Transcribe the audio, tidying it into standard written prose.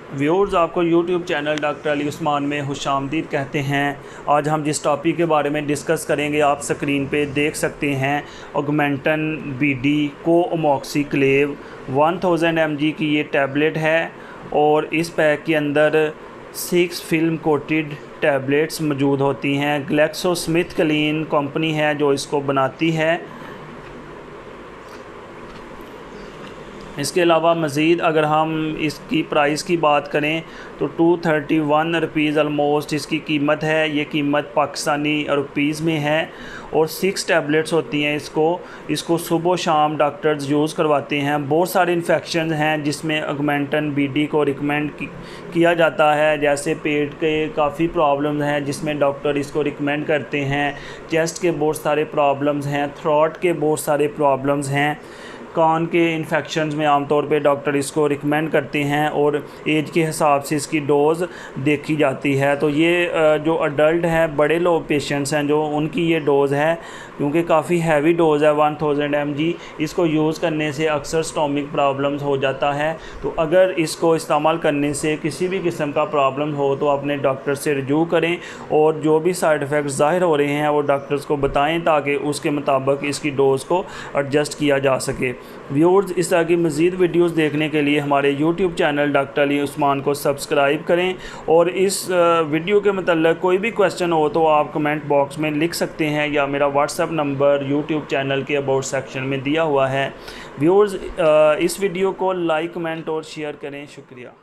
Viewers, आपको YouTube channel doctor Ali Usman में खुशामदीद कहते हैं। आज हम जिस टॉपिक के बारे में डिस्कस करेंगे आप स्क्रीन पे देख सकते हैं। ऑगमेंटन बीडी को अमोक्सिक्लेव 1000 mg की ये टैबलेट है और इस पैक के अंदर 6 फिल्म कोटेड टैबलेट्स मौजूद होती हैं। ग्लैक्सोस्मिथक्लाइन कंपनी है जो इसको बनाती है। इसके अलावा मज़ीद अगर हम इसकी प्राइस की बात करें तो 231 रुपीज़ ऑलमोस्ट इसकी कीमत है। ये कीमत पाकिस्तानी रुपीज़ में है और 6 टैबलेट्स होती हैं। इसको सुबह शाम डॉक्टर्स यूज़ करवाते हैं। बहुत सारे इन्फेक्शन हैं जिसमें ऑगमेंटन बीडी को रिकमेंड किया जाता है, जैसे पेट के काफ़ी प्रॉब्लम्स हैं जिसमें डॉक्टर इसको रिकमेंड करते हैं। चेस्ट के बहुत सारे प्रॉब्लम्स हैं, थ्रोट के बहुत सारे प्रॉब्लम्स हैं, कान के इन्फेक्शंस में आमतौर पे डॉक्टर इसको रिकमेंड करते हैं और एज के हिसाब से इसकी डोज़ देखी जाती है। तो ये जो अडल्ट हैं, बड़े लोग पेशेंट्स हैं जो उनकी ये डोज़ है, क्योंकि काफ़ी हैवी डोज़ है 1000 mg। इसको यूज़ करने से अक्सर स्टोमिक प्रॉब्लम्स हो जाता है। तो अगर इसको इस्तेमाल करने से किसी भी किस्म का प्रॉब्लम हो तो अपने डॉक्टर से रिव्यू करें और जो भी साइड इफ़ेक्ट्स ज़ाहिर हो रहे हैं वो डॉक्टर्स को बताएं ताकि उसके मुताबिक इसकी डोज़ को एडजस्ट किया जा सके। व्यूअर्स, इस तरह की मज़ीद वीडियोज़ देखने के लिए हमारे YouTube channel doctor Ali Usman को सब्सक्राइब करें और इस वीडियो के मतलब कोई भी क्वेश्चन हो तो आप कमेंट बॉक्स में लिख सकते हैं या मेरा व्हाट्सएप नंबर यूट्यूब चैनल के अबाउट सेक्शन में दिया हुआ है। व्यूअर्स, इस वीडियो को लाइक, कमेंट और शेयर करें। शुक्रिया।